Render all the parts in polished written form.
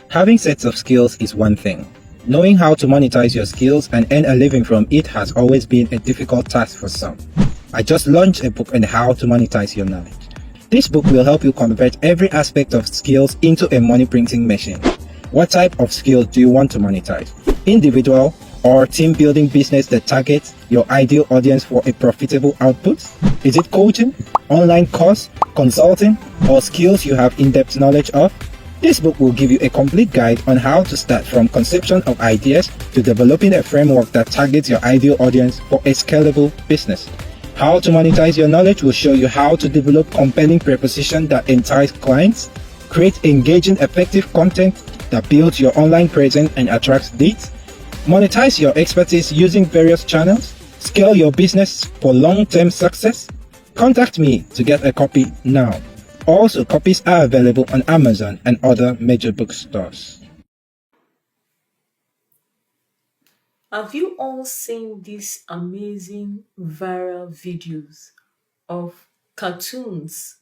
Having sets of skills is one thing. Knowing how to monetize your skills and earn a living from it has always been a difficult task for some. I just launched a book on how to monetize your knowledge. This book will help you convert every aspect of skills into a money printing machine. What type of skills do you want to monetize? Individual or team building business that targets your ideal audience for a profitable output? Is it coaching, online course, consulting, or skills you have in-depth knowledge of? This book will give you a complete guide on how to start from conception of ideas to developing a framework that targets your ideal audience for a scalable business. How to monetize your knowledge will show you how to develop compelling propositions that entice clients, create engaging, effective content that builds your online presence and attracts leads, monetize your expertise using various channels, scale your business for long-term success. Contact me to get a copy now. Also, copies are available on Amazon and other major bookstores. Have you all seen these amazing viral videos of cartoons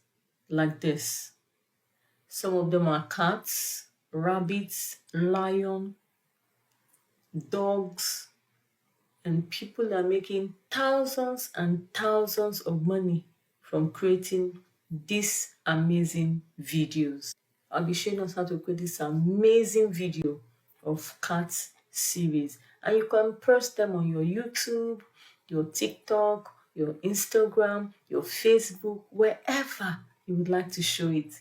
like this? Some of them are cats, rabbits, lion, dogs, and people are making thousands and thousands of money from creating these amazing videos. I'll be showing us how to create this amazing video of cat series, and you can post them on your YouTube, your TikTok, your Instagram, your Facebook, wherever you would like to show it.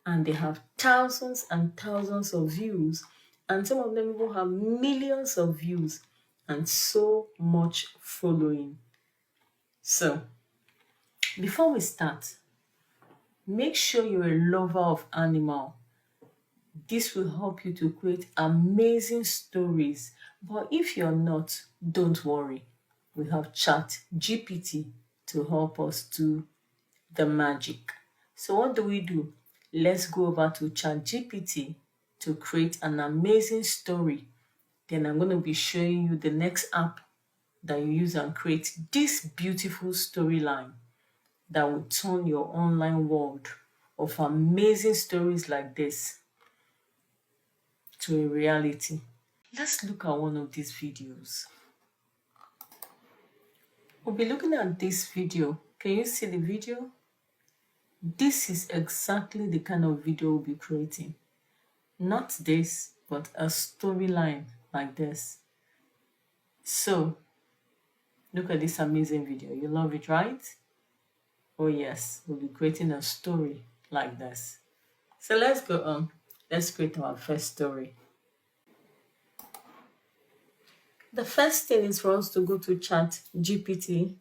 And they have thousands and thousands of views, and some of them even have millions of views and so much following. So before we start, make sure you're a lover of animal. This will help you to create amazing stories. But if you're not, don't worry. We have ChatGPT to help us do the magic. So what do? Let's go over to ChatGPT to create an amazing story. Then I'm going to be showing you the next app that you use and create this beautiful storyline that will turn your online world of amazing stories like this to a reality. Let's look at one of these videos. We'll be looking at this video. Can you see the video? This is exactly the kind of video we'll be creating. Not this, but a storyline like this. So, look at this amazing video. You love it, right? Oh yes, we'll be creating a story like this. So let's go on. Let's create our first story. The first thing is for us to go to ChatGPT.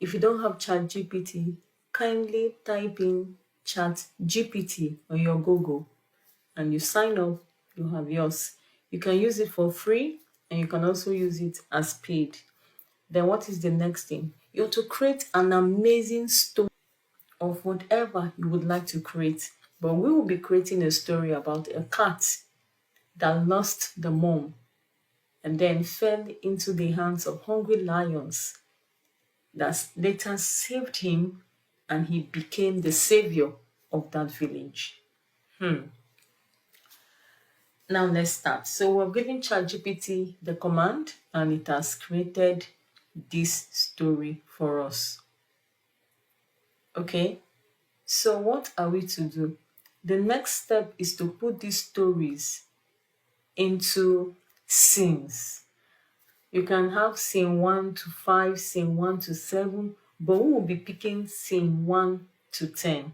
If you don't have ChatGPT, kindly type in ChatGPT on your Google and you sign up, you have yours. You can use it for free and you can also use it as paid. Then what is the next thing? You have to create an amazing story of whatever you would like to create. But we will be creating a story about a cat that lost the mom and then fell into the hands of hungry lions that later saved him, and he became the savior of that village. Now let's start. So we're giving ChatGPT the command and it has created this story for us. Okay, so what are we to do? The next step is to put these stories into scenes. You can have scene 1 to 5, scene 1 to 7, but we will be picking scene 1 to 10.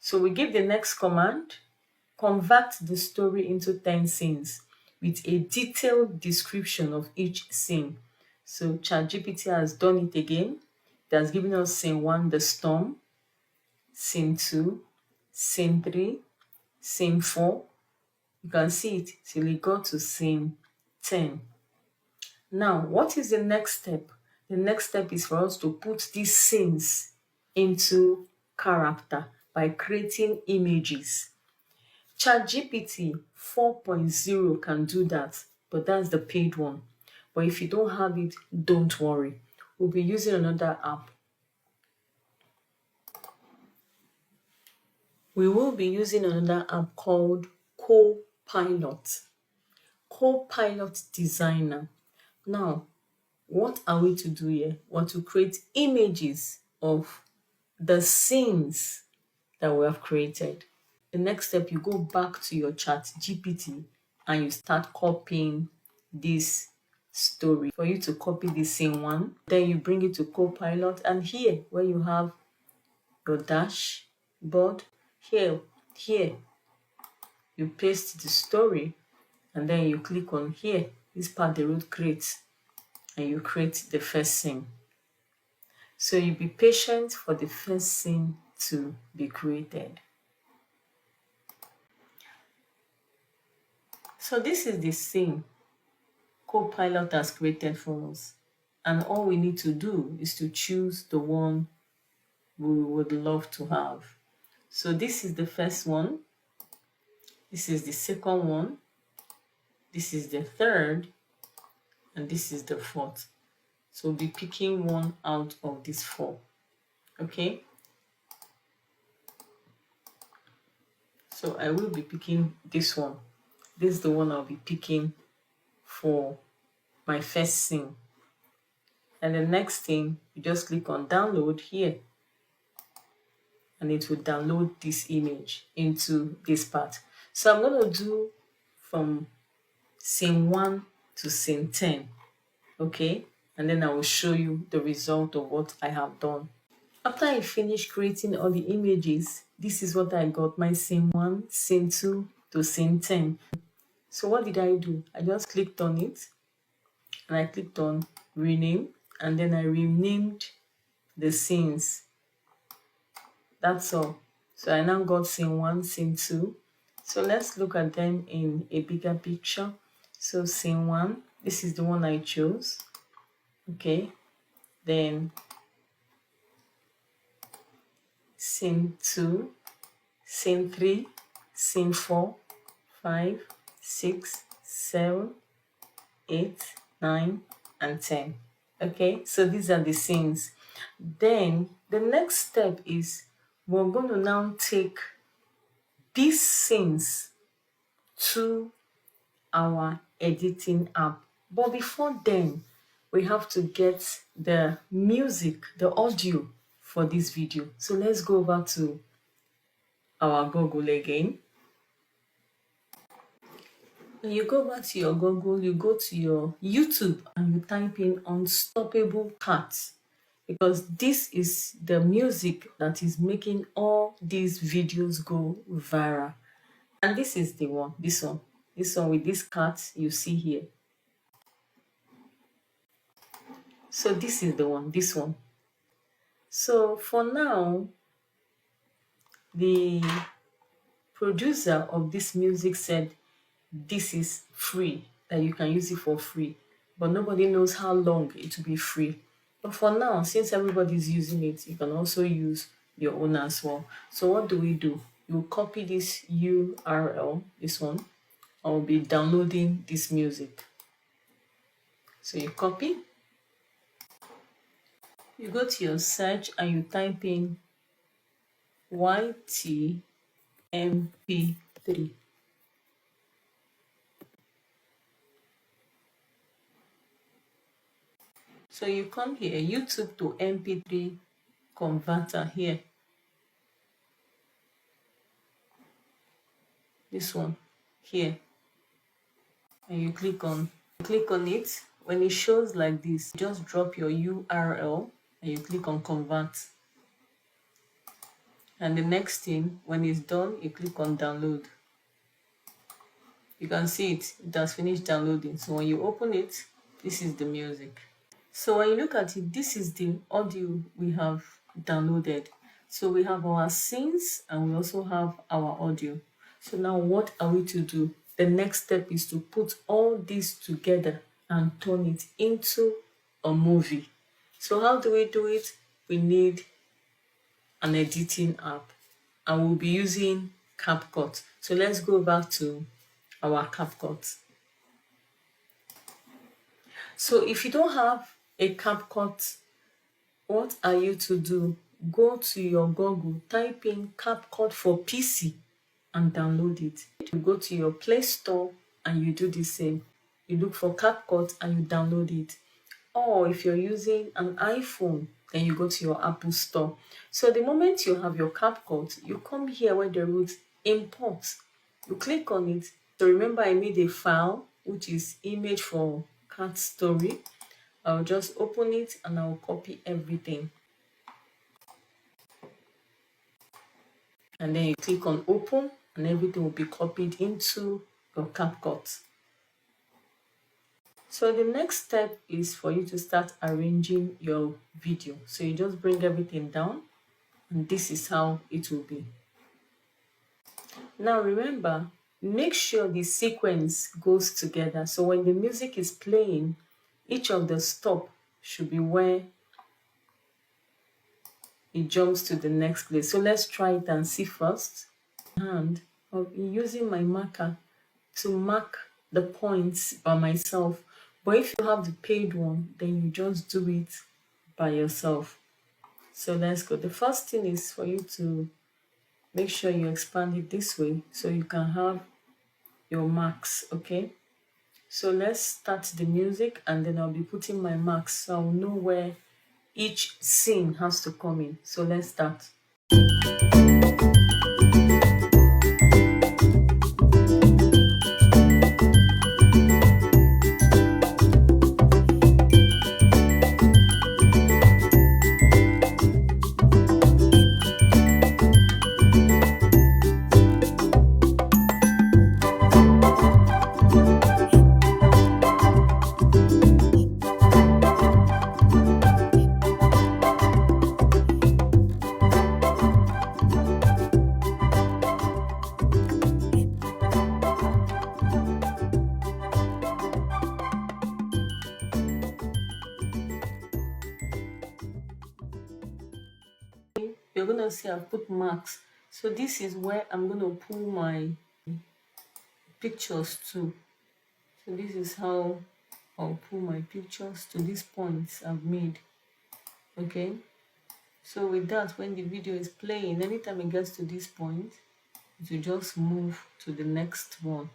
So we give the next command, convert the story into 10 scenes with a detailed description of each scene. So ChatGPT has done it again. It has given us scene 1, the storm, scene 2, scene 3, scene 4. You can see it till it got to scene 10. Now, what is the next step? The next step is for us to put these scenes into character by creating images. ChatGPT 4.0 can do that, but that's the paid one. But if you don't have it, don't worry. We'll be using another app. We will be using another app called Copilot. Copilot Designer. Now, what are we to do here? We're to create images of the scenes that we have created. The next step, you go back to your ChatGPT and you start copying this story. For you to copy the same one, then you bring it to Copilot, and here where you have your dashboard, here, you paste the story, and then you click on here, this part they wrote create, and you create the first scene. So you be patient for the first scene to be created. So this is the scene Copilot has created for us. And all we need to do is to choose the one we would love to have. So this is the first one. This is the second one. This is the third. And this is the fourth. So we'll be picking one out of these 4. Okay? So I will be picking this one. This is the one I'll be picking for my first scene. And the next thing, you just click on download here, and it will download this image into this part. So I'm going to do from scene 1 to scene 10, okay? And then I will show you the result of what I have done. After I finished creating all the images, this is what I got, my scene 1, scene 2 to scene 10. So what did I do? I just clicked on it, and I clicked on rename, and then I renamed the scenes. That's all. So I now got scene 1, scene 2. So let's look at them in a bigger picture. So scene 1, this is the one I chose. Okay. Then scene 2, scene 3, scene 4, 5, 6, 7, 8, 9, and 10. Okay, so these are the scenes. Then the next step is we're going to now take these scenes to our editing app. But before then, we have to get the music, the audio for this video. So let's go over to our Google again. When you go back to your Google, you go to your YouTube and you type in Unstoppable Cats, because this is the music that is making all these videos go viral. And this is the one, this one with this cat you see here. So this is the one, this one. So for now, the producer of this music said this is free, that you can use it for free, but nobody knows how long it will be free. But for now, since everybody's using it, you can also use your own as well. So what do? You copy this URL, this one. I'll be downloading this music. So you copy, you go to your search and you type in YT MP3. So you come here, YouTube to MP3 converter here. This one here. And you click on it. When it shows like this, just drop your URL and you click on convert. And the next thing, when it's done, you click on download. You can see it has finished downloading. So when you open it, this is the music. So when you look at it, this is the audio we have downloaded. So we have our scenes and we also have our audio. So now what are we to do? The next step is to put all this together and turn it into a movie. So how do we do it? We need an editing app and we'll be using CapCut. So let's go back to our CapCut. So if you don't have a CapCut, what are you to do? Go to your Google, type in CapCut for PC and download it. You go to your Play Store and you do the same. You look for CapCut and you download it. Or if you're using an iPhone, then you go to your Apple Store. So the moment you have your CapCut, you come here where the root import. You click on it. So remember I made a file, which is image for cat story. I'll just open it and I'll copy everything. And then you click on open and everything will be copied into your CapCut. So the next step is for you to start arranging your video. So you just bring everything down and this is how it will be. Now remember, make sure the sequence goes together. So when the music is playing, each of the stop should be where it jumps to the next place. So let's try it and see first. And I'll be using my marker to mark the points by myself. But if you have the paid one, then you just do it by yourself. So let's go. The first thing is for you to make sure you expand it this way so you can have your marks, okay? So let's start the music and then I'll be putting my marks so I'll know where each scene has to come in. So let's start. You're gonna see I've put marks. So this is where I'm gonna pull my pictures to. So this is how I'll pull my pictures to these points I've made. Okay. So with that, when the video is playing, anytime it gets to this point, it will just move to the next one.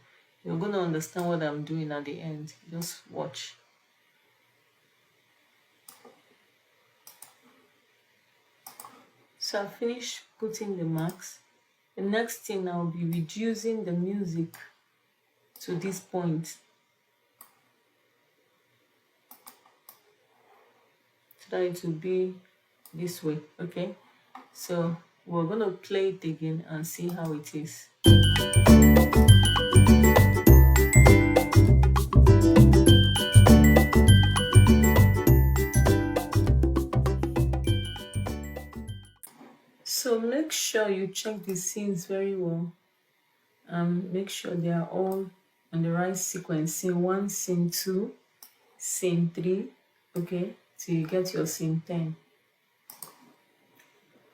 You're gonna understand what I'm doing at the end. Just watch. So I finished putting the marks. The next thing I'll be reducing the music to this point. So that it will be this way, okay? So we're gonna play it again and see how it is. So make sure you check the scenes very well. Make sure they are all on the right sequence. Scene 1, scene 2, scene 3, okay, till you get your scene 10.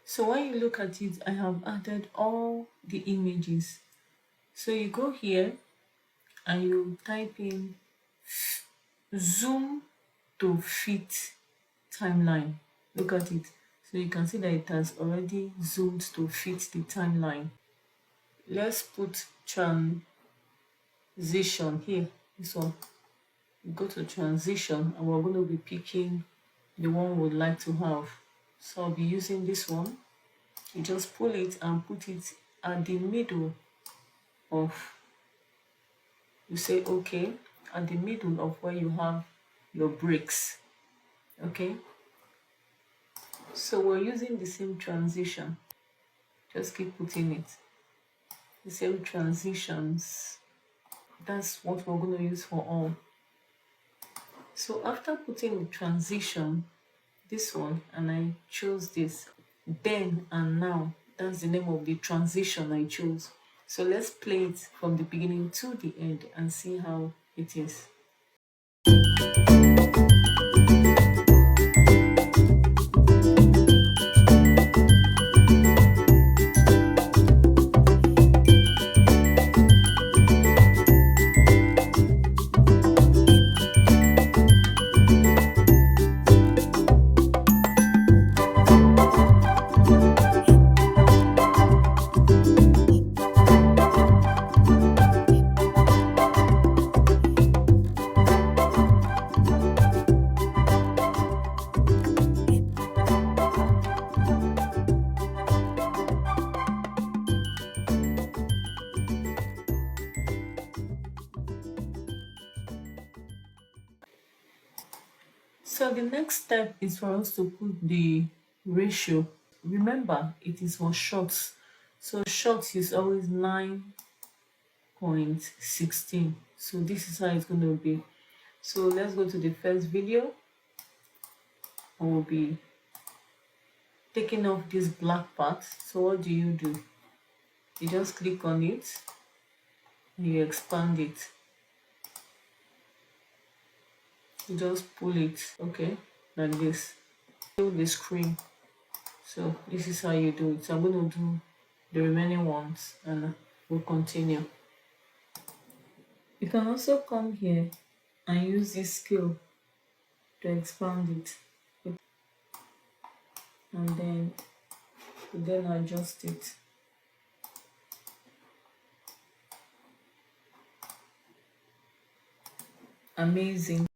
So when you look at it, I have added all the images. So you go here and you type in zoom to fit timeline. Look at it. So you can see that it has already zoomed to fit the timeline. Let's put transition here. This one. Go to transition and we're going to be picking the one we'd like to have. So I'll be using this one. You just pull it and put it at the middle of, you say okay, at the middle of where you have your breaks. Okay, so we're using the same transition. Just keep putting it, the same transitions. That's what we're going to use for all. So after putting the transition, this one, and I chose this, then and now, that's the name of the transition I chose. So let's play it from the beginning to the end and see how it is. So the next step is for us to put the ratio. Remember, it is for shorts. So shorts is always 9.16. So this is how it's going to be. So let's go to the first video. I will be taking off this black part. So what do? You just click on it and you expand it. You just pull it, okay, like this. Fill the screen. So this is how you do it. So I'm going to do the remaining ones and we'll continue. You can also come here and use this scale to expand it, and then adjust it. Amazing.